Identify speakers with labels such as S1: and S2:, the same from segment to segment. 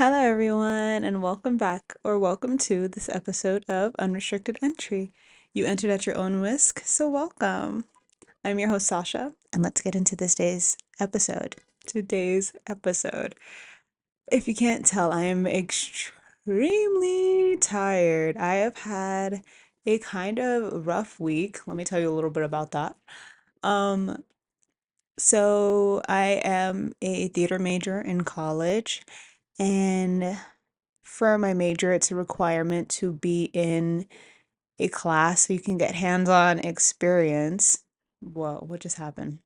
S1: Hello, everyone, and welcome back or welcome to this episode of Unrestricted Entry. You entered at your own risk, so welcome. I'm your host, Sasha, and let's get into this day's episode. Today's episode. If you can't tell, I am extremely tired. I have had a kind of rough week. Let me tell you a little bit about that. Um, so I am a theater major in college, and for my major, it's a requirement to be in a class so you can get hands-on experience. Whoa, what just happened?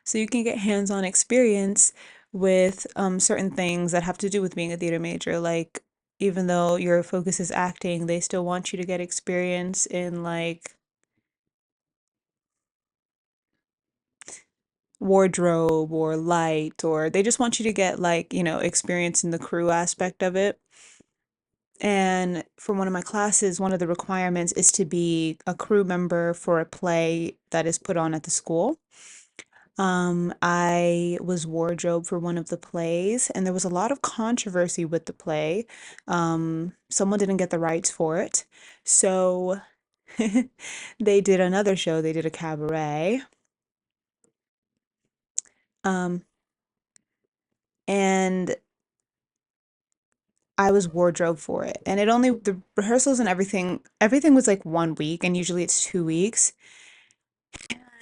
S1: So you can get hands-on experience with certain things that have to do with being a theater major. Like, even though your focus is acting, they still want you to get experience in like wardrobe or light, or they just want you to get like, experience in the crew aspect of it. And for one of my classes, one of the requirements is to be a crew member for a play that is put on at the school. I was wardrobe for one of the plays, and there was a lot of controversy with the play. Someone didn't get the rights for it, so they did another show. They did a cabaret, um, and I was wardrobe for it. And the rehearsals and everything was like 1 week, and usually it's 2 weeks.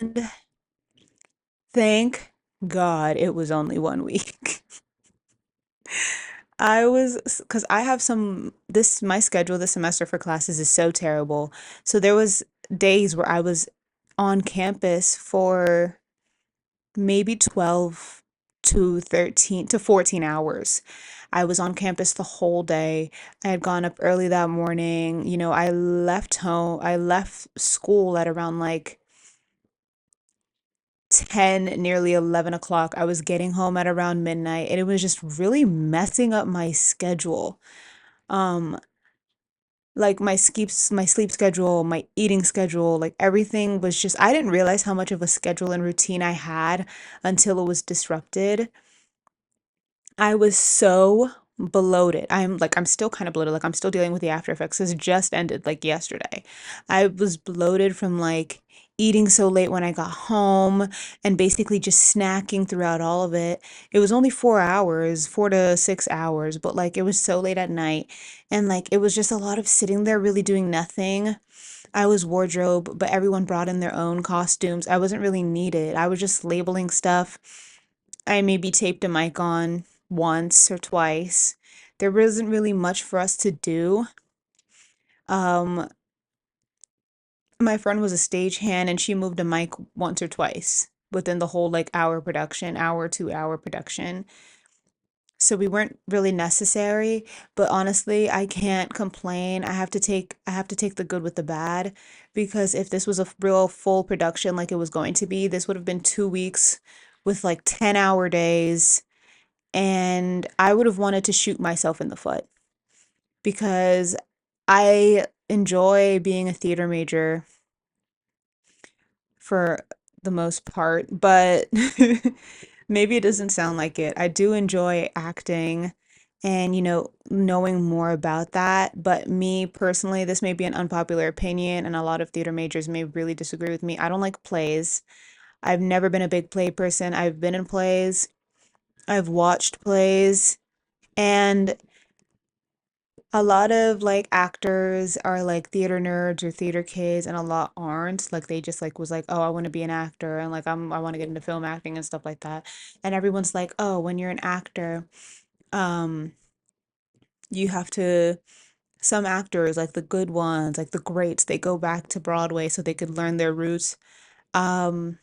S1: And thank God it was only 1 week. Because I have my schedule this semester for classes is so terrible. So there was days where I was on campus for maybe 12 to 13 to 14 hours. I was on campus the whole day. I had gone up early that morning. I left school at around like 10, nearly 11 o'clock. I was getting home at around midnight, and it was just really messing up my schedule. Um, like my sleep schedule, my eating schedule, like everything was just, I didn't realize how much of a schedule and routine I had until it was disrupted. I was so bloated. I'm still kind of bloated. Like I'm still dealing with the after effects. This just ended like yesterday. I was bloated from like eating so late when I got home and basically just snacking throughout all of it. It was only 4 hours, 4 to 6 hours, but like it was so late at night, and like it was just a lot of sitting there really doing nothing. I was wardrobe, but everyone brought in their own costumes. I wasn't really needed. I was just labeling stuff. I maybe taped a mic on once or twice. There wasn't really much for us to do. Um, my friend was a stagehand, and she moved a mic once or twice within the whole like hour production, hour, 2 hour production. So we weren't really necessary, but honestly, I can't complain. I have to take the good with the bad, because if this was a real full production like it was going to be, this would have been 2 weeks with like 10-hour days, and I would have wanted to shoot myself in the foot, because I enjoy being a theater major for the most part, but maybe it doesn't sound like it. I do enjoy acting and, knowing more about that. But me personally, this may be an unpopular opinion, and a lot of theater majors may really disagree with me. I don't like plays. I've never been a big play person. I've been in plays, I've watched plays, and a lot of like actors are like theater nerds or theater kids, and a lot aren't. Like they just like was like, "Oh, I want to be an actor," and like I want to get into film acting and stuff like that. And everyone's like, "Oh, when you're an actor, um you have to some actors, like the good ones, like the greats, they go back to Broadway so they could learn their roots." Um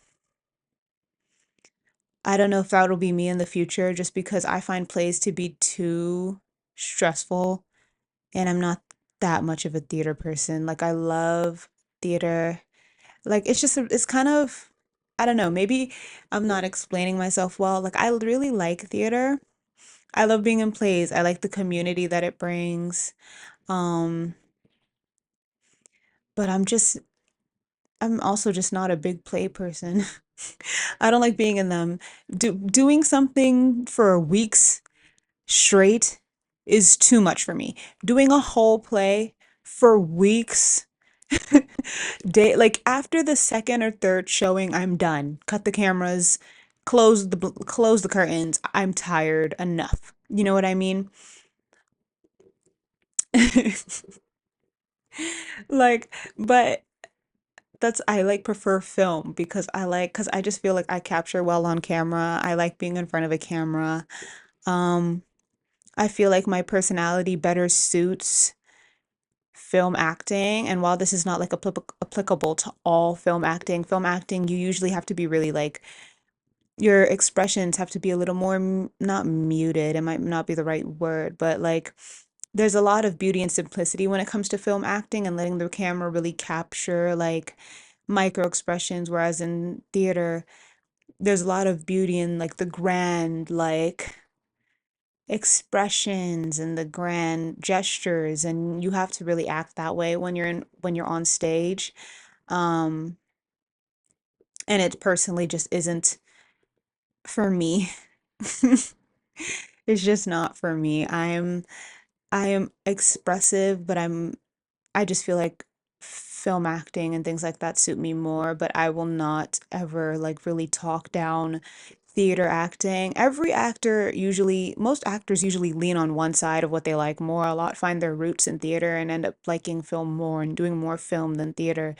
S1: I don't know if that'll be me in the future, just because I find plays to be too stressful, and I'm not that much of a theater person. Like I love theater. Like it's kind of, I don't know, maybe I'm not explaining myself well. Like I really like theater. I love being in plays. I like the community that it brings. Um, but I'm also just not a big play person. I don't like being in them. Doing something for weeks straight is too much for me. Doing a whole play for weeks, day like after the second or third showing, I'm done. Cut the cameras, close the curtains. I'm tired enough. You know what I mean? Like, but that's I like prefer film because I just feel like I capture well on camera. I like being in front of a camera. Um, I feel like my personality better suits film acting. And while this is not like applicable to all film acting, you usually have to be really like your expressions have to be a little more not muted. It might not be the right word, but like there's a lot of beauty and simplicity when it comes to film acting and letting the camera really capture like micro expressions, whereas in theater, there's a lot of beauty in like the grand like expressions and the grand gestures, and you have to really act that way when you're on stage. Um, and it personally just isn't for me. It's just not for me. I am expressive, but I just feel like film acting and things like that suit me more, but I will not ever like really talk down theater acting. Most actors usually lean on one side of what they like more. A lot find their roots in theater and end up liking film more and doing more film than theater.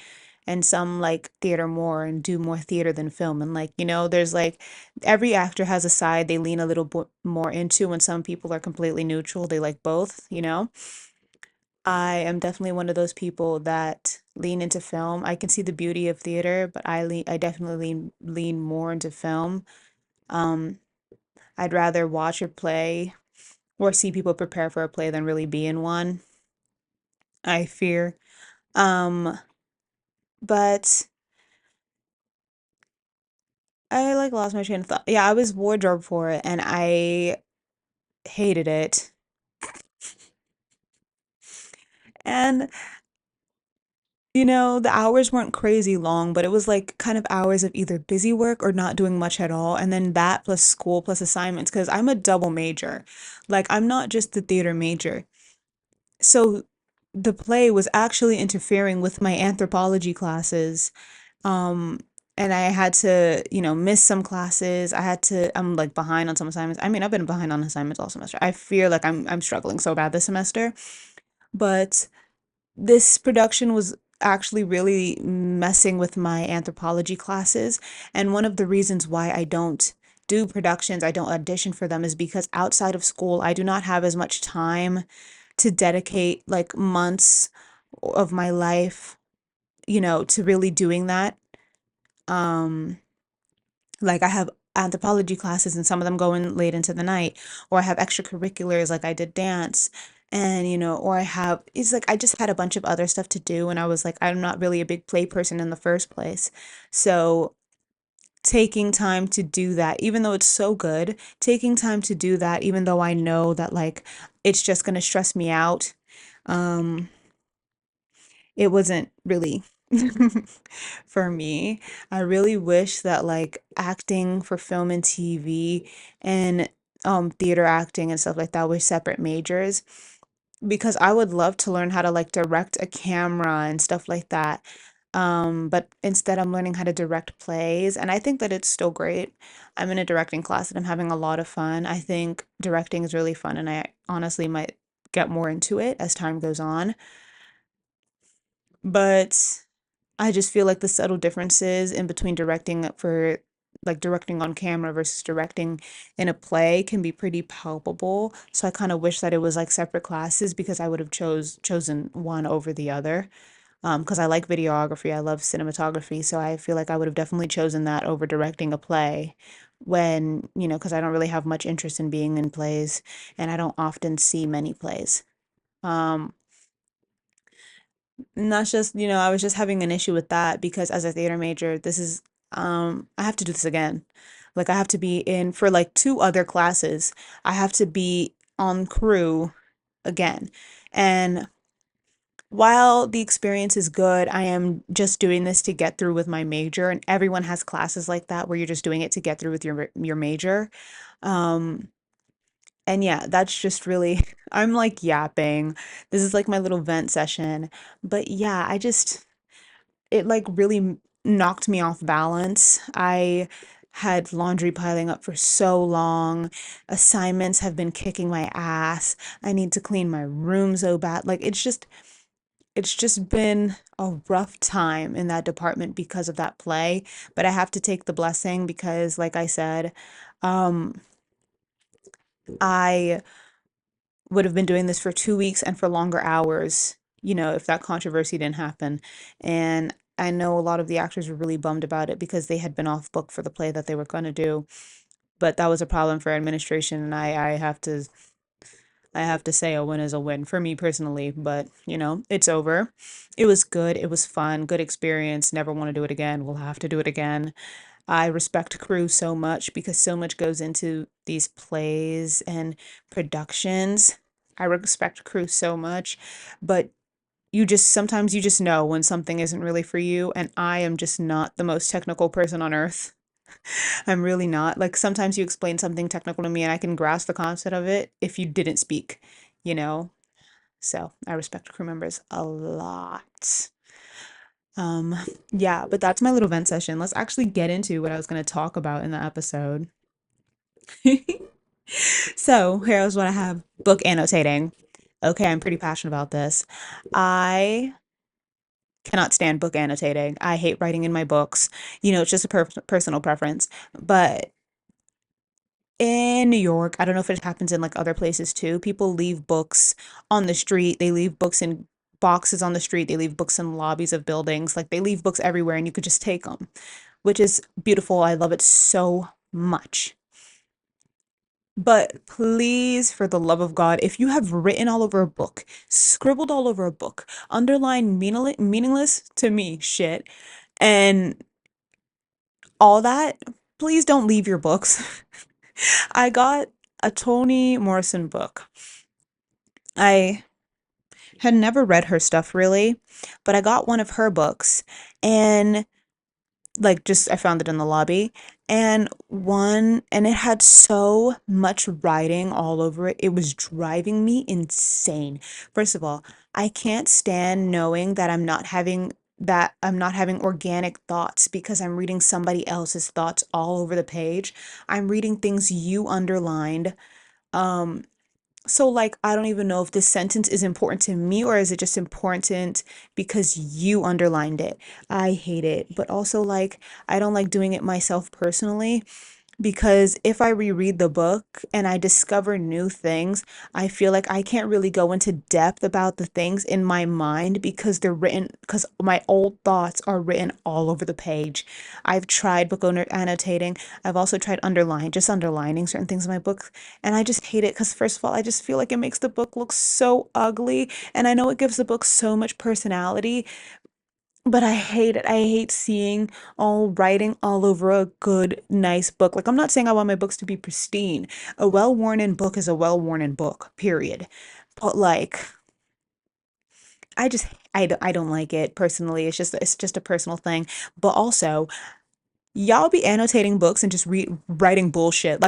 S1: And some like theater more and do more theater than film. And like, there's like every actor has a side they lean a little bit more into, and some people are completely neutral. They like both. I am definitely one of those people that lean into film. I can see the beauty of theater, but I definitely lean more into film. Um, I'd rather watch a play or see people prepare for a play than really be in one, I fear. Um, but I like lost my train of thought. Yeah, I was wardrobe for it and I hated it. And the hours weren't crazy long, but it was like kind of hours of either busy work or not doing much at all. And then that plus school plus assignments, because I'm a double major. Like, I'm not just the theater major. So the play was actually interfering with my anthropology classes. Um, and I had to, miss some classes. I'm like behind on some assignments. I mean, I've been behind on assignments all semester. I feel like I'm struggling so bad this semester. But this production was actually really messing with my anthropology classes. And one of the reasons why I don't do productions, I don't audition for them, is because outside of school, I do not have as much time to dedicate like months of my life, to really doing that. Um, like I have anthropology classes and some of them go in late into the night, or I have extracurriculars like I did dance and or it's like I just had a bunch of other stuff to do and I was like I'm not really a big play person in the first place. So taking time to do that, even though it's so good, taking time to do that, even though I know that like it's just gonna stress me out, um, it wasn't really for me. I really wish that like acting for film and TV and theater acting and stuff like that were separate majors because I would love to learn how to like direct a camera and stuff like that. But instead I'm learning how to direct plays and I think that it's still great. I'm in a directing class and I'm having a lot of fun. I think directing is really fun and I honestly might get more into it as time goes on. But I just feel like the subtle differences in between directing for like directing on camera versus directing in a play can be pretty palpable. So I kind of wish that it was like separate classes because I would have chosen one over the other. Because I like videography, I love cinematography, so I feel like I would have definitely chosen that over directing a play because I don't really have much interest in being in plays and I don't often see many plays. Um, and that's just, I was just having an issue with that because as a theater major, I have to do this again. Like I have to be in for like two other classes. I have to be on crew again. And while the experience is good, I am just doing this to get through with my major, and everyone has classes like that where you're just doing it to get through with your major. Um, And yeah, that's just really, I'm like yapping. This is like my little vent session. But yeah, it like really knocked me off balance. I had laundry piling up for so long. Assignments have been kicking my ass. I need to clean my room so bad. Like it's just been a rough time in that department because of that play. But I have to take the blessing because, like I said, um, I would have been doing this for 2 weeks and for longer hours, if that controversy didn't happen. And I know a lot of the actors were really bummed about it because they had been off book for the play that they were going to do. But that was a problem for administration, and I have to say a win is a win for me personally. But it's over. It was good. It was fun. Good experience. Never want to do it again. We'll have to do it again. I respect crew so much because so much goes into these plays and productions. I respect crew so much, but sometimes you just know when something isn't really for you, and I am just not the most technical person on earth. I'm really not. Like sometimes you explain something technical to me and I can grasp the concept of it if you didn't speak, you know? So I respect crew members a lot. Um, yeah, but that's my little vent session. Let's actually get into what I was going to talk about in the episode. So, here's what I have. Book annotating. Okay, I'm pretty passionate about this. I cannot stand book annotating. I hate writing in my books. It's just a personal preference. But in New York, I don't know if it happens in like other places too. People leave books on the street. They leave books in boxes on the street. They leave books in lobbies of buildings. Like they leave books everywhere and you could just take them, which is beautiful. I love it so much. But please, for the love of God, if you have written all over a book, scribbled all over a book, underlined meaningless to me shit, and all that, please don't leave your books. I got a Toni Morrison book. I had never read her stuff really, but I got one of her books and like just I found it in the lobby and it had so much writing all over it. It was driving me insane. First of all, I can't stand knowing that I'm not having organic thoughts because I'm reading somebody else's thoughts all over the page. I'm reading things you underlined. Um, so like I don't even know if this sentence is important to me or is it just important because you underlined it. I hate it. But also like I don't like doing it myself personally because if I reread the book and I discover new things, I feel like I can't really go into depth about the things in my mind because my old thoughts are written all over the page. I've tried book owner annotating. I've also tried just underlining certain things in my book. And I just hate it because, first of all, I just feel like it makes the book look so ugly. And I know it gives the book so much personality, but I hate it. I hate seeing all writing all over a good, nice book. Like, I'm not saying I want my books to be pristine. A well-worn in book is a well-worn in book, period. But like, I don't like it personally. It's just a personal thing. But also, y'all be annotating books and just writing bullshit.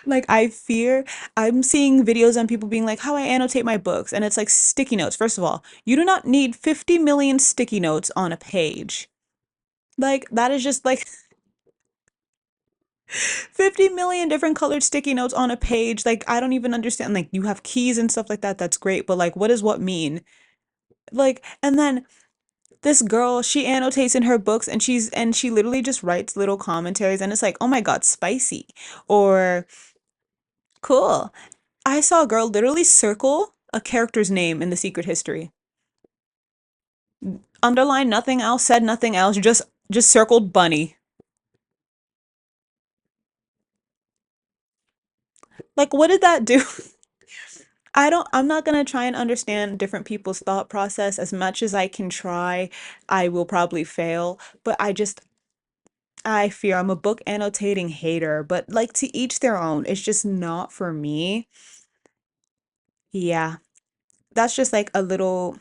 S1: Like I fear I'm seeing videos on people being like how I annotate my books and it's like sticky notes. First of all, you do not need 50 million sticky notes on a page. Like that is just like 50 million different colored sticky notes on a page. Like I don't even understand. Like you have keys and stuff like that. That's great, but like what does what mean? Like and then this girl, she annotates in her books and she literally just writes little commentaries and it's like, "Oh my God, spicy." Or cool. I saw a girl literally circle a character's name in the secret history. Underlined nothing else, said nothing else, just circled bunny. Like what did that do? I'm not gonna try and understand different people's thought process as much as I can try. I will probably fail, but I fear I'm a book annotating hater, but like to each their own. It's just not for me. Yeah. That's just like a little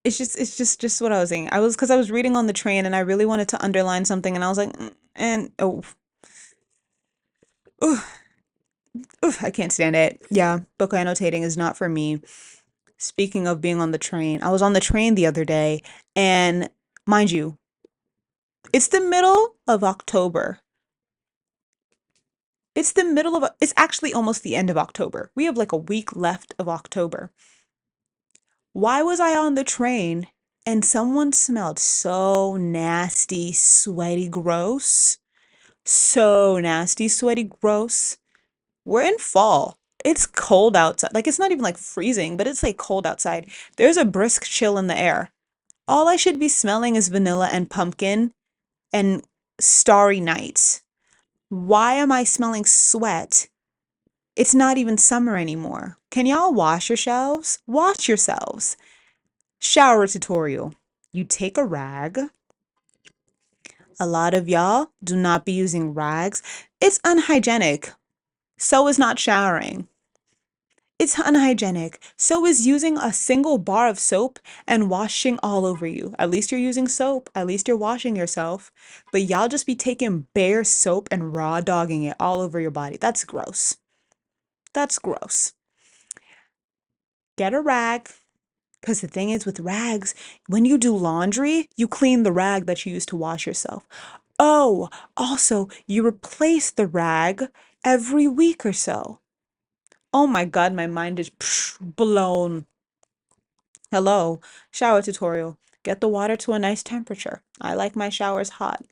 S1: it's just what I was saying. Because I was reading on the train and I really wanted to underline something and I was like, and oh, Oof, I can't stand it. Yeah, book annotating is not for me. Speaking of being on the train, I was on the train the other day, and mind you, it's the middle of October. It's actually almost the end of October. We have like a week left of October. Why was I on the train and someone smelled so nasty, sweaty, gross? So nasty, sweaty, gross. We're in fall. It's cold outside. Like it's not even like freezing, but it's like cold outside. There's a brisk chill in the air. All I should be smelling is vanilla and pumpkin and starry nights. Why am I smelling sweat? It's not even summer anymore. Can y'all wash yourselves? Wash yourselves. Shower tutorial. You take a rag. A lot of y'all do not be using rags. It's unhygienic. So is not showering. It's unhygienic. So is using a single bar of soap and washing all over you. At least you're using soap. At least you're washing yourself. But y'all just be taking bare soap and raw dogging it all over your body. That's gross. That's gross. Get a rag. Because the thing is with rags, when you do laundry, you clean the rag that you use to wash yourself. Oh, also, you replace the rag every week or so. Oh my God, my mind is blown. Hello, shower tutorial. Get the water to a nice temperature. I like my showers hot.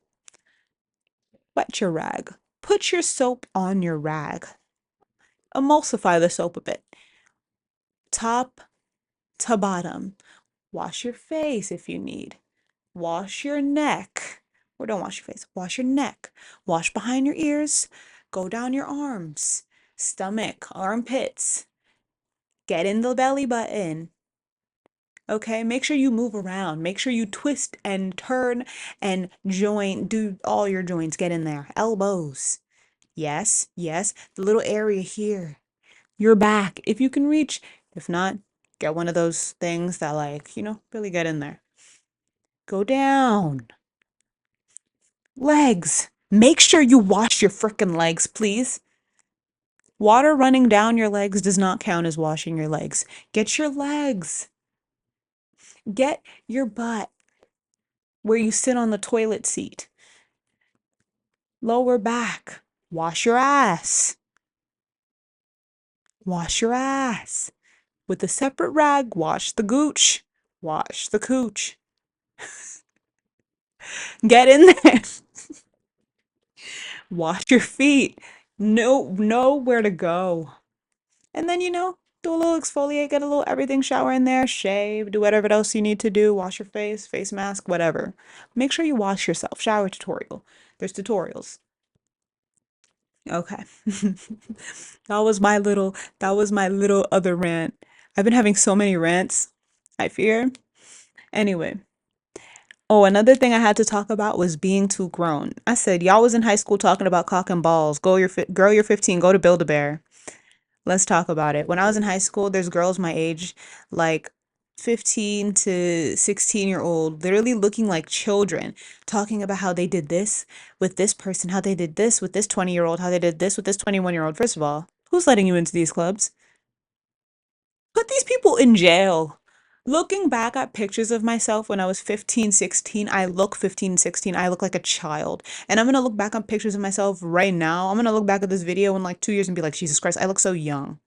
S1: Wet your rag. Put your soap on your rag. Emulsify the soap a bit. Top to bottom. Wash your face if you need. Wash your neck. Or don't wash your face. Wash your neck. Wash behind your ears. Go down your arms. Stomach, armpits. Get in the belly button. Okay, make sure you move around. Make sure you twist and turn and join, do all your joints. Get in there. Elbows. Yes, yes. The little area here. Your back, if you can reach. If not, get one of those things that, like, really get in there. Go down. Legs. Make sure you wash your frickin' legs, please. Water running down your legs does not count as washing your legs. Get your legs. Get your butt where you sit on the toilet seat. Lower back. Wash your ass. Wash your ass. With a separate rag, wash the gooch. Wash the cooch. Get in there. Wash your feet. Know where to go. And then, do a little exfoliate, get a little everything shower in there, shave, do whatever else you need to do, wash your face mask, whatever. Make sure you wash yourself. Shower tutorial. There's tutorials. Okay. That was my little other rant. I've been having so many rants, I fear. Anyway. Oh, another thing I had to talk about was being too grown. I said, y'all was in high school talking about cock and balls. Girl, you're 15, go to Build-A-Bear. Let's talk about it. When I was in high school, there's girls my age, like 15 to 16-year-old, literally looking like children, talking about how they did this with this person, how they did this with this 20-year-old, how they did this with this 21-year-old. First of all, who's letting you into these clubs? Put these people in jail. Looking back at pictures of myself when I was 15, 16, I look 15, 16, I look like a child. And I'm gonna look back on pictures of myself right now. I'm gonna look back at this video in like 2 years and be like, Jesus Christ, I look so young.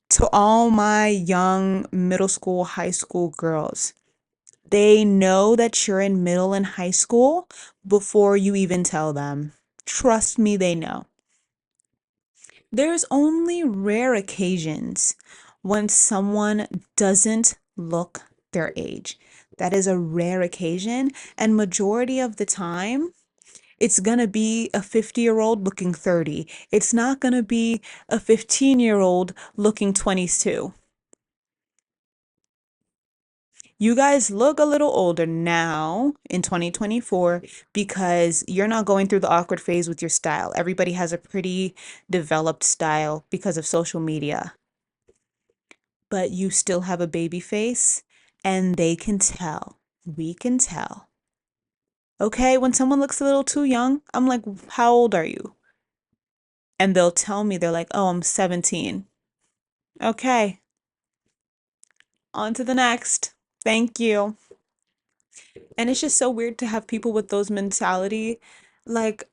S1: To all my young middle school, high school girls, they know that you're in middle and high school before you even tell them. Trust me, they know. There's only rare occasions when someone doesn't look their age. That is a rare occasion, and majority of the time, it's gonna be a 50-year-old looking 30. It's not gonna be a 15-year-old looking 22. You guys look a little older now in 2024 because you're not going through the awkward phase with your style. Everybody has a pretty developed style because of social media, but you still have a baby face and they can tell. We can tell. Okay, when someone looks a little too young, I'm like, how old are you? And they'll tell me, they're like, oh, I'm 17. Okay, on to the next. Thank you. And it's just so weird to have people with those mentality. Like,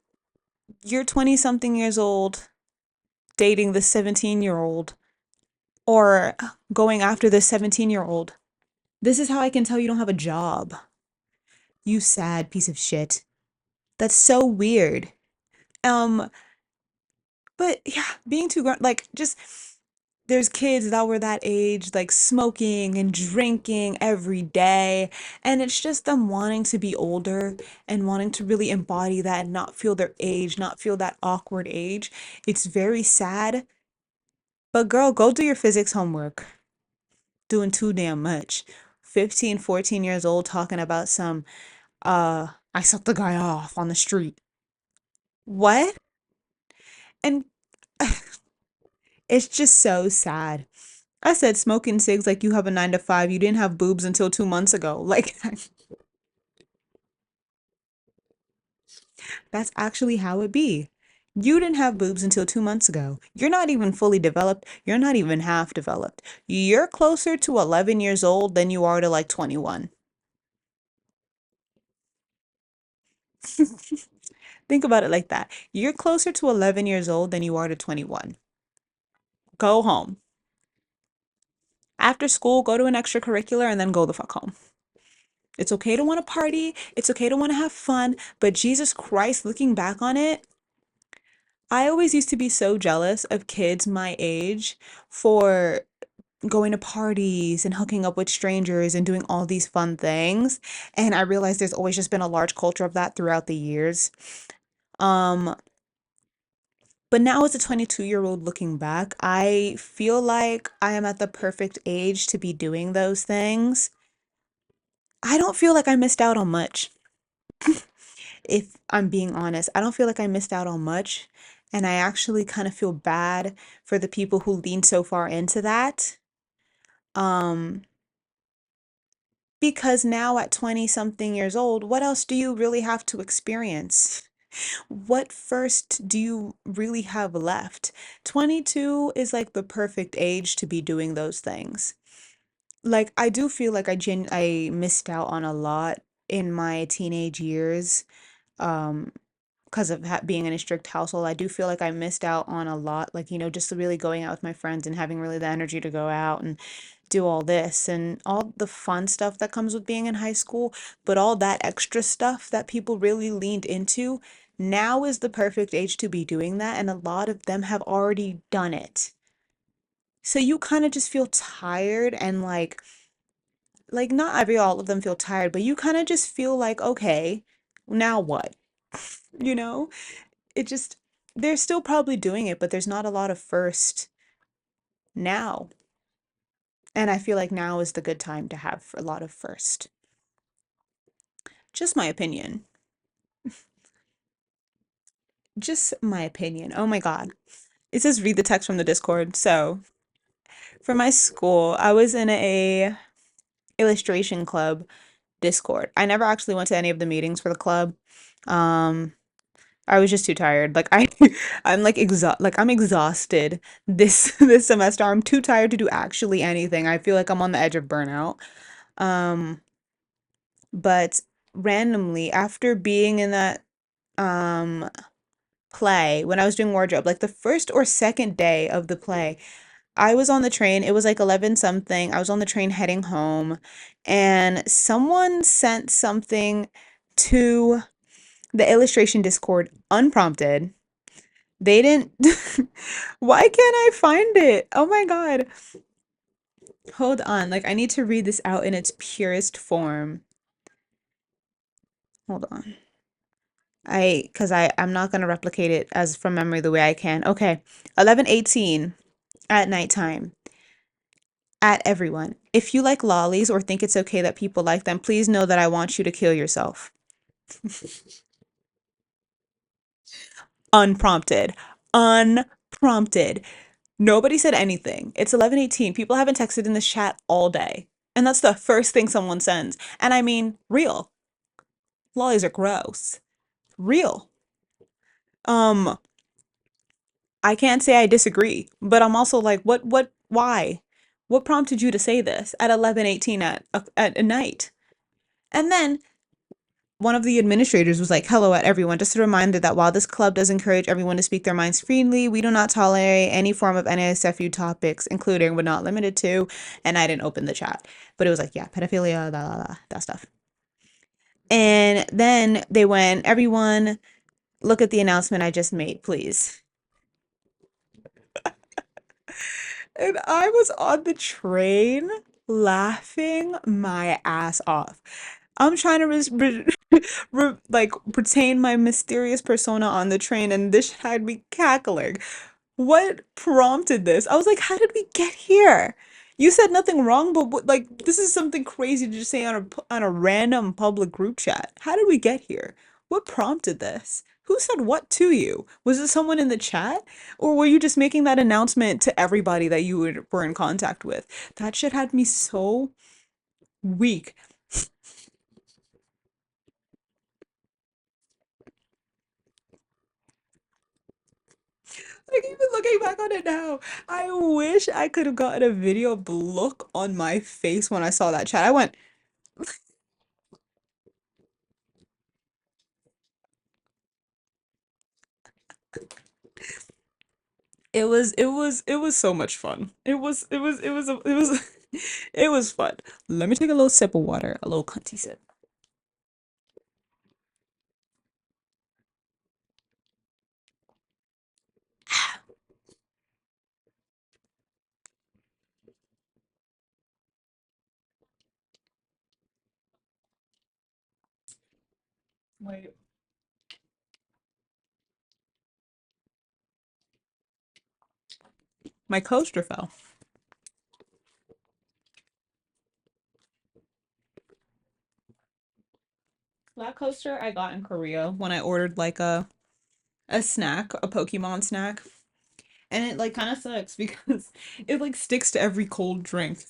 S1: you're 20 something years old dating the 17-year-old or going after the 17-year-old. This is how I can tell you don't have a job. You sad piece of shit. That's so weird. Um, but yeah, being too grown, like just there's kids that were that age, like smoking and drinking every day. And it's just them wanting to be older and wanting to really embody that and not feel their age, not feel that awkward age. It's very sad. But girl, go do your physics homework. Doing too damn much. 15, 14 years old talking about some, I sucked the guy off on the street. What? And it's just so sad. I said smoking cigs like you have a 9 to 5. You didn't have boobs until 2 months ago. Like, that's actually how it be. You didn't have boobs until 2 months ago. You're not even fully developed. You're not even half developed. You're closer to 11 years old than you are to like 21. Think about it like that. You're closer to 11 years old than you are to 21. Go home. After school, go to an extracurricular and then go the fuck home. It's okay to want to party. It's okay to want to have fun. But Jesus Christ, looking back on it, I always used to be so jealous of kids my age for going to parties and hooking up with strangers and doing all these fun things. And I realized there's always just been a large culture of that throughout the years. Um, but now as a 22-year-old looking back, I feel like I am at the perfect age to be doing those things. I don't feel like I missed out on much. If I'm being honest, I don't feel like I missed out on much. And I actually kind of feel bad for the people who lean so far into that. Um, because now at 20 something years old, what else do you really have to experience? What first do you really have left? 22 is like the perfect age to be doing those things. Like I do feel like I missed out on a lot in my teenage years. Um, because of being in a strict household, I do feel like I missed out on a lot. Like, just really going out with my friends and having really the energy to go out and do all this and all the fun stuff that comes with being in high school. But all that extra stuff that people really leaned into, now is the perfect age to be doing that. And a lot of them have already done it. So you kind of just feel tired and like not every all of them feel tired, but you kind of just feel like, okay, now what? You know? It just they're still probably doing it, but there's not a lot of first now. And I feel like now is the good time to have a lot of first. Just my opinion. Just my opinion. Oh my God. It says read the text from the Discord. So, for my school, I was in a illustration club Discord. I never actually went to any of the meetings for the club. Um, I was just too tired. Like I'm like I'm exhausted this semester. I'm too tired to do actually anything. I feel like I'm on the edge of burnout. Um, but randomly after being in that um play when I was doing wardrobe, like the first or second day of the play, I was on the train. It was like 11 something. I was on the train heading home and someone sent something to the illustration Discord unprompted. They didn't. Why can't I find it? Oh my God. Hold on. Like, I need to read this out in its purest form. Hold on. I'm not gonna replicate it as from memory the way I can. Okay. 11:18 at nighttime. At everyone. If you like lollies or think it's okay that people like them, please know that I want you to kill yourself. Unprompted. Unprompted. Nobody said anything. It's 11:18. People haven't texted in this chat all day. And that's the first thing someone sends. And I mean, real. Lollies are gross. Real. Um, I can't say I disagree, but I'm also like, why? What prompted you to say this at 11:18 at night? And then one of the administrators was like, "Hello, at everyone. Just a reminder that while this club does encourage everyone to speak their minds freely, we do not tolerate any form of NASFU topics, including but not limited to." And I didn't open the chat, but it was like, yeah, pedophilia, that stuff. And then they went, "Everyone, look at the announcement I just made, please." And I was on the train laughing my ass off. I'm trying to like retain my mysterious persona on the train, and this had me cackling. What prompted this? I was like, how did we get here? You said nothing wrong, but like this is something crazy to just say on a random public group chat. How did we get here? What prompted this? Who said what to you? Was it someone in the chat? Or were you just making that announcement to everybody that you were in contact with? That shit had me so weak. Like even looking back on it now, I wish I could have gotten a video of the look on my face when I saw that chat. I went, it was so much fun. It was it was fun. Let me take a little sip of water, a little cunty sip. Wait, my coaster fell. That coaster I got in Korea when I ordered like a snack, a Pokemon snack. And it like kind of sucks because it like sticks to every cold drink.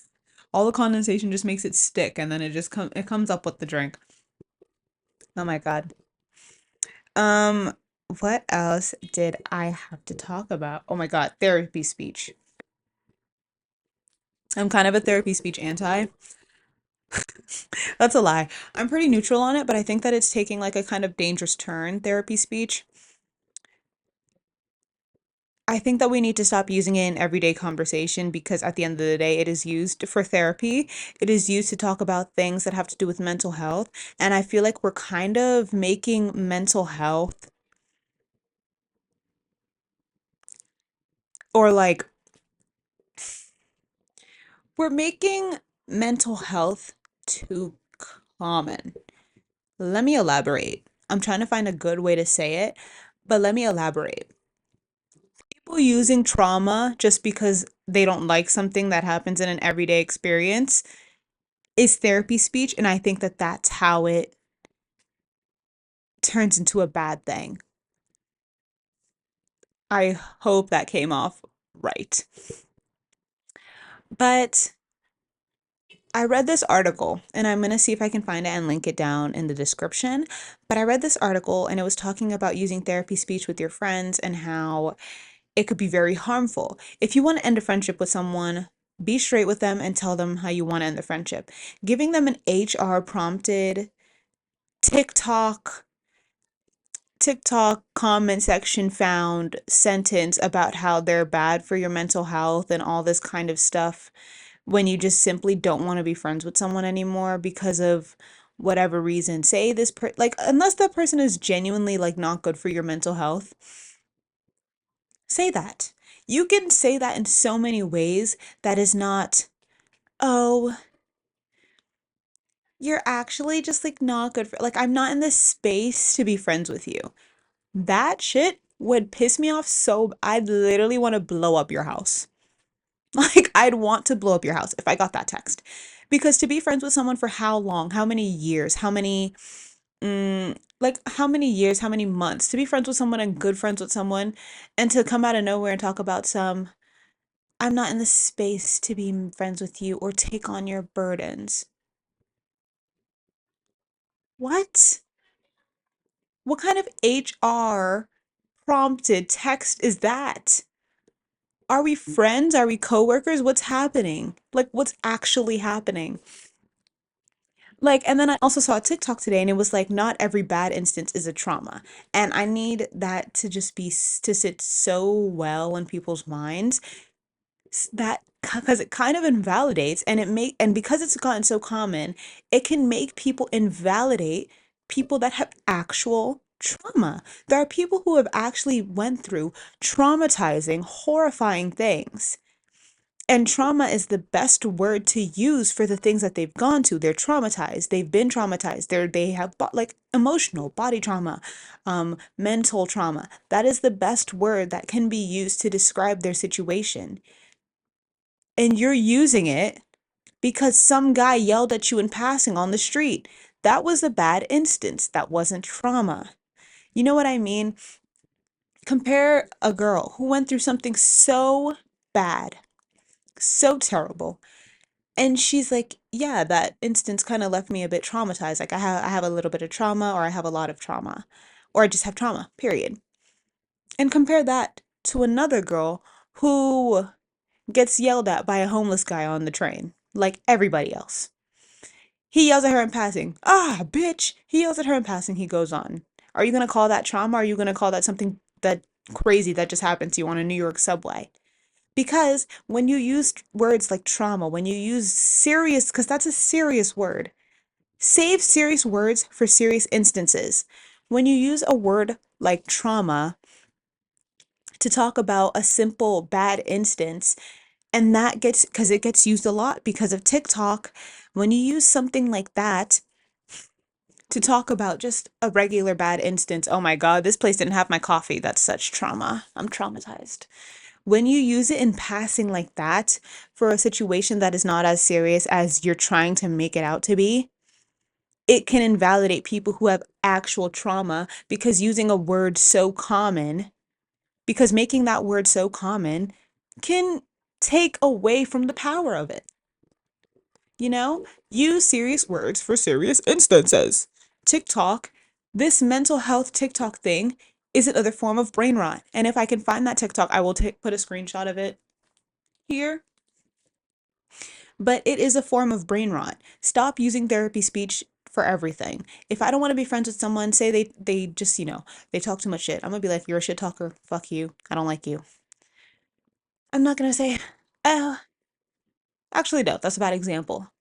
S1: All the condensation just makes it stick and then it comes up with the drink. Oh my God. Um, what else did I have to talk about? Oh my God, therapy speech. I'm kind of a therapy speech anti. That's a lie. I'm pretty neutral on it, but I think that it's taking like a kind of dangerous turn, therapy speech. I think that we need to stop using it in everyday conversation because at the end of the day, it is used for therapy. It is used to talk about things that have to do with mental health. And I feel like we're kind of making mental health or like we're making mental health too common. Let me elaborate. I'm trying to find a good way to say it, but let me elaborate. People using trauma just because they don't like something that happens in an everyday experience is therapy speech, and I think that that's how it turns into a bad thing. I hope that came off right. But I read this article, and I'm going to see if I can find it and link it down in the description. But I read this article, and it was talking about using therapy speech with your friends and how it could be very harmful. If you want to end a friendship with someone, be straight with them and tell them how you want to end the friendship. Giving them an HR prompted TikTok TikTok comment section found sentence about how they're bad for your mental health and all this kind of stuff when you just simply don't want to be friends with someone anymore because of whatever reason. Say like unless that person is genuinely like not good for your mental health, say that. You can say that in so many ways that is not, oh, you're actually just like not good for like I'm not in this space to be friends with you. That shit would piss me off so I'd literally want to blow up your house. Like I'd want to blow up your house if I got that text. Because to be friends with someone for how long? How many years? How many years, how many months to be friends with someone and good friends with someone and to come out of nowhere and talk about some I'm not in the space to be friends with you or take on your burdens. What? What kind of HR prompted text is that? Are we friends? Are we coworkers? What's happening? Like, what's actually happening? Like, and then I also saw a TikTok today and it was like, not every bad instance is a trauma. And I need that to just to sit so well in people's minds that because it kind of invalidates and because it's gotten so common, it can make people invalidate people that have actual trauma. There are people who have actually went through traumatizing, horrifying things. And trauma is the best word to use for the things that they've gone to. They're traumatized. They've been traumatized. They have like emotional, body trauma, mental trauma. That is the best word that can be used to describe their situation. And you're using it because some guy yelled at you in passing on the street. That was a bad instance. That wasn't trauma. You know what I mean? Compare a girl who went through something so bad, so terrible. And she's like, yeah, that instance kind of left me a bit traumatized. Like I have a little bit of trauma or I have a lot of trauma or I just have trauma, period. And compare that to another girl who gets yelled at by a homeless guy on the train, like everybody else. He yells at her in passing. Ah, bitch. He yells at her in passing. He goes on. Are you going to call that trauma? Or are you going to call that something that crazy that just happened to you on a New York subway? Because when you use words like trauma, when you use serious, because that's a serious word, save serious words for serious instances. When you use a word like trauma to talk about a simple bad instance, and that gets, because it gets used a lot because of TikTok, when you use something like that to talk about just a regular bad instance, oh my God, this place didn't have my coffee. That's such trauma. I'm traumatized. When you use it in passing like that for a situation that is not as serious as you're trying to make it out to be, it can invalidate people who have actual trauma because using a word so common, because making that word so common can take away from the power of it. You know, use serious words for serious instances. TikTok, this mental health TikTok thing is another form of brain rot. And if I can find that TikTok, I will put a screenshot of it here. But it is a form of brain rot. Stop using therapy speech for everything. If I don't want to be friends with someone, say they just, they talk too much shit. I'm gonna be like, you're a shit talker. Fuck you. I don't like you. I'm not gonna say, oh, actually no, that's a bad example.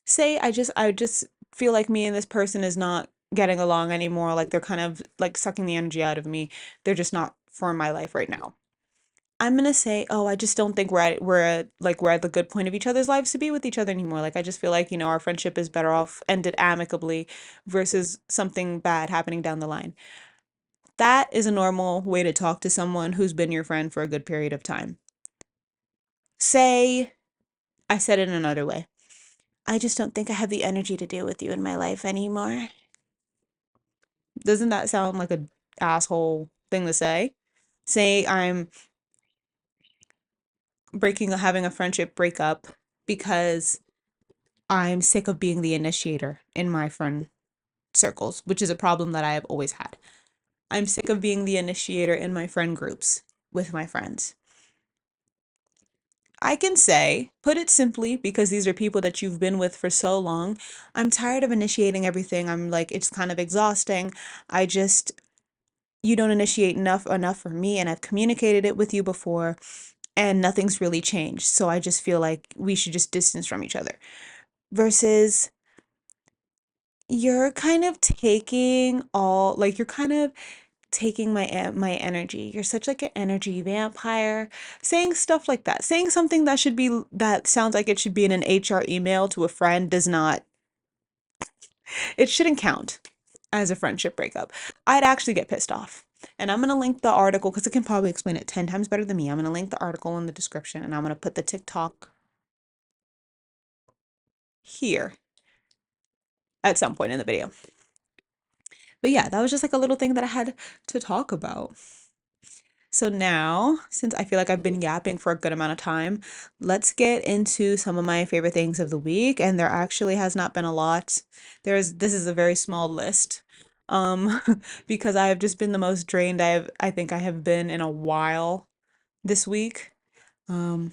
S1: Say I just feel like me and this person is not getting along anymore, like they're kind of like sucking the energy out of me. They're just not for my life right now. I'm gonna say, oh, I just don't think we're at the good point of each other's lives to be with each other anymore. Like I just feel like, our friendship is better off ended amicably versus something bad happening down the line. That is a normal way to talk to someone who's been your friend for a good period of time. Say, I said it another way. I just don't think I have the energy to deal with you in my life anymore. Doesn't that sound like a asshole thing to say? Say I'm having a friendship breakup because I'm sick of being the initiator in my friend circles, which is a problem that I have always had. I'm sick of being the initiator in my friend groups with my friends. I can say, put it simply, because these are people that you've been with for so long, I'm tired of initiating everything. I'm like, it's kind of exhausting. I just, you don't initiate enough for me, and I've communicated it with you before, and nothing's really changed. So I just feel like we should just distance from each other. Versus you're kind of taking all like you're kind of taking my energy. You're such like an energy vampire. Saying stuff like that. Saying something that sounds like it should be in an HR email to a friend does not, it shouldn't count as a friendship breakup. I'd actually get pissed off. And I'm going to link the article because it can probably explain it 10 times better than me. I'm going to link the article in the description and I'm going to put the TikTok here at some point in the video. But yeah, that was just like a little thing that I had to talk about. So now, since I feel like I've been yapping for a good amount of time, let's get into some of my favorite things of the week. And there actually has not been a lot. This is a very small list. um, because I have just been the most drained I think I have been in a while this week. Um,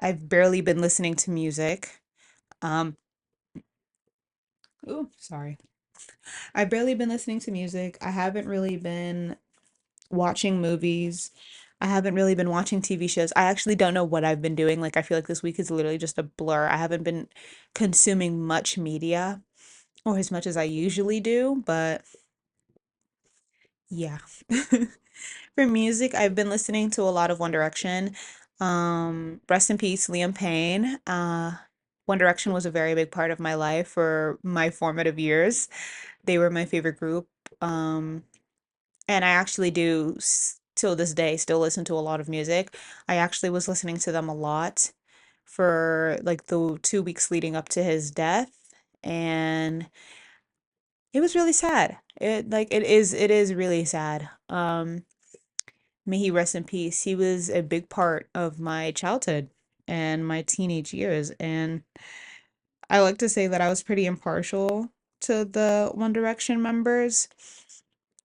S1: I've barely been listening to music. Um, ooh, sorry. I've barely been listening to music. I haven't really been watching movies. I haven't really been watching TV shows. I actually don't know what I've been doing. Like, I feel like this week is literally just a blur. I haven't been consuming much media or as much as I usually do, but yeah. For music, I've been listening to a lot of One Direction. Rest in peace, Liam Payne. One Direction was a very big part of my life for my formative years. They were my favorite group. Um, and I actually do till this day still listen to a lot of music. I actually was listening to them a lot for like the 2 weeks leading up to his death, and it was really sad. It is really sad. May he rest in peace. He was a big part of my childhood and my teenage years, and I like to say that I was pretty impartial to the One Direction members.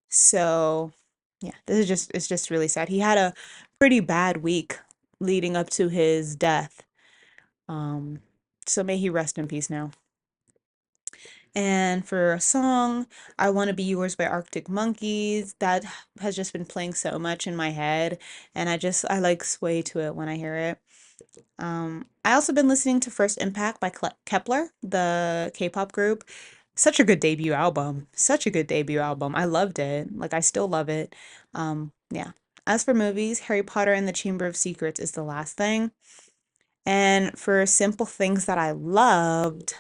S1: So, yeah, it's just really sad. He had a pretty bad week leading up to his death. Um, so may he rest in peace now. And for a song, I Want to Be Yours by Arctic Monkeys. That has just been playing so much in my head, and I like sway to it when I hear it. I also been listening to First Impact by Kepler, the K-pop group. Such a good debut album. Such a good debut album. I loved it. Like I still love it. Yeah. As for movies, Harry Potter and the Chamber of Secrets is the last thing. And for simple things that I loved,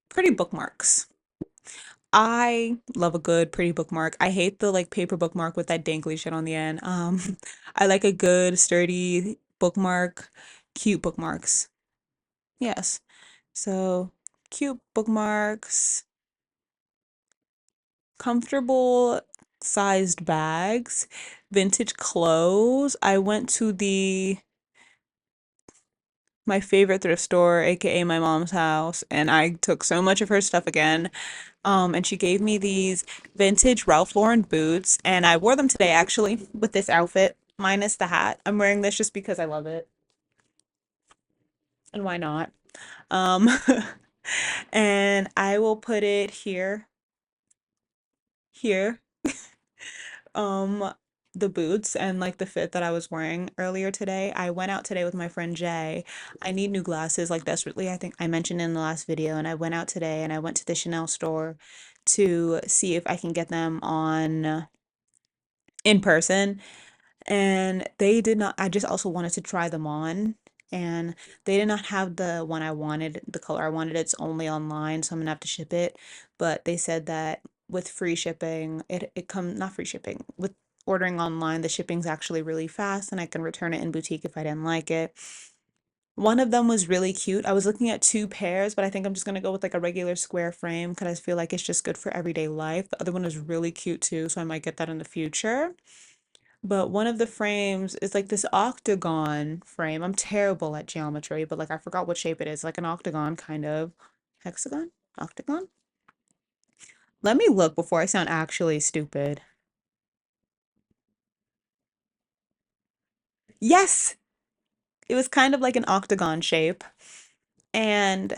S1: pretty bookmarks. I love a good pretty bookmark. I hate the like paper bookmark with that dangly shit on the end. I like a good sturdy bookmark, cute bookmarks. Yes. So cute bookmarks, comfortable sized bags, vintage clothes. I went to the my favorite thrift store, aka my mom's house, and I took so much of her stuff again. And she gave me these vintage Ralph Lauren boots, and I wore them today actually with this outfit, minus the hat. I'm wearing this just because I love it, and why not? Um, and I will put it here, um, the boots and like the fit that I was wearing earlier today. I went out today with my friend Jay. I need new glasses like desperately. I think I mentioned in the last video, and I went out today and I went to the Chanel store to see if I can get them on in person. And they did not, I just also wanted to try them on, and they did not have the one I wanted, the color I wanted. It's only online, so I'm gonna have to ship it. But they said that with free shipping, it come not free shipping, with ordering online, the shipping's actually really fast and I can return it in boutique if I didn't like it. One of them was really cute. I was looking at two pairs, but I think I'm just gonna go with like a regular square frame because I feel like it's just good for everyday life. The other one is really cute too, so I might get that in the future. But one of the frames is like this octagon frame. I'm terrible at geometry, but like I forgot what shape it is. Like an octagon kind of. Hexagon? Octagon? Let me look before I sound actually stupid. Yes! It was kind of like an octagon shape. And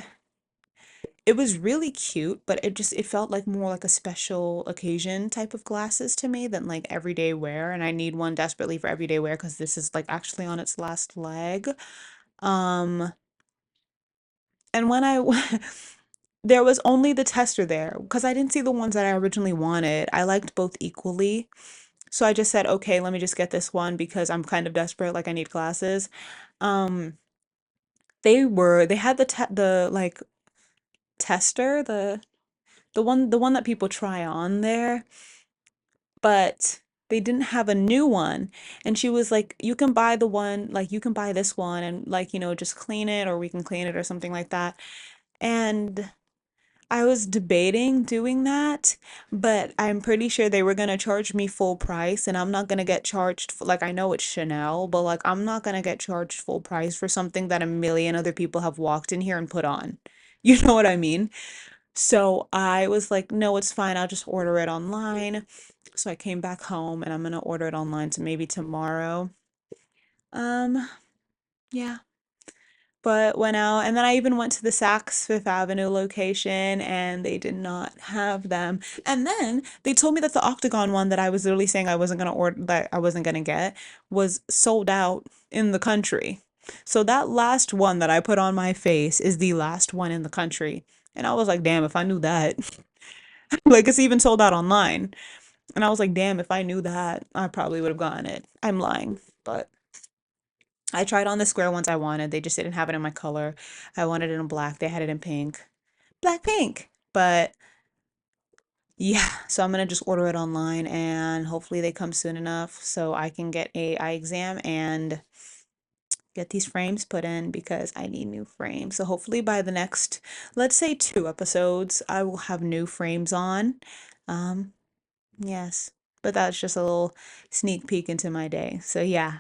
S1: it was really cute, but it felt like more like a special occasion type of glasses to me than like everyday wear. And I need one desperately for everyday wear because this is like actually on its last leg. Um, and when I there was only the tester there because I didn't see the ones that I originally wanted. I liked both equally. So I just said, okay, let me just get this one because I'm kind of desperate, like I need glasses. Um, they had the like tester, the one that people try on there, but they didn't have a new one. And she was like, you can buy the one, like you can buy this one and like, just clean it or we can clean it or something like that. And I was debating doing that, but I'm pretty sure they were gonna charge me full price, and I'm not gonna get charged for, like, I know it's Chanel, but like I'm not gonna get charged full price for something that a million other people have walked in here and put on. You know what I mean? So I was like, no, it's fine. I'll just order it online. So I came back home and I'm gonna order it online to maybe tomorrow. Um, yeah. But went out and then I even went to the Saks Fifth Avenue location and they did not have them. And then they told me that the Octagon one that I was literally saying I wasn't gonna order, that I wasn't gonna get, was sold out in the country. So that last one that I put on my face is the last one in the country. And I was like, damn, if I knew that. Like it's even sold out online. And I was like, damn, if I knew that, I probably would have gotten it. I'm lying. But I tried on the square ones I wanted. They just didn't have it in my color. I wanted it in black. They had it in pink. Black pink. But yeah, so I'm gonna just order it online and hopefully they come soon enough so I can get a eye exam and get these frames put in because I need new frames. So hopefully by the next, let's say 2 episodes, I will have new frames on. Um, yes. But that's just a little sneak peek into my day. So yeah,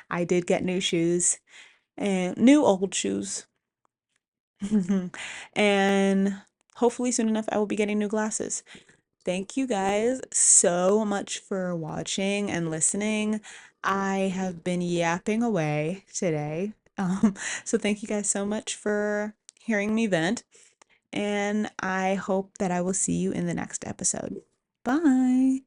S1: I did get new shoes and new old shoes. And hopefully soon enough I will be getting new glasses. Thank you guys so much for watching and listening. I have been yapping away today. So thank you guys so much for hearing me vent, and I hope that I will see you in the next episode. Bye.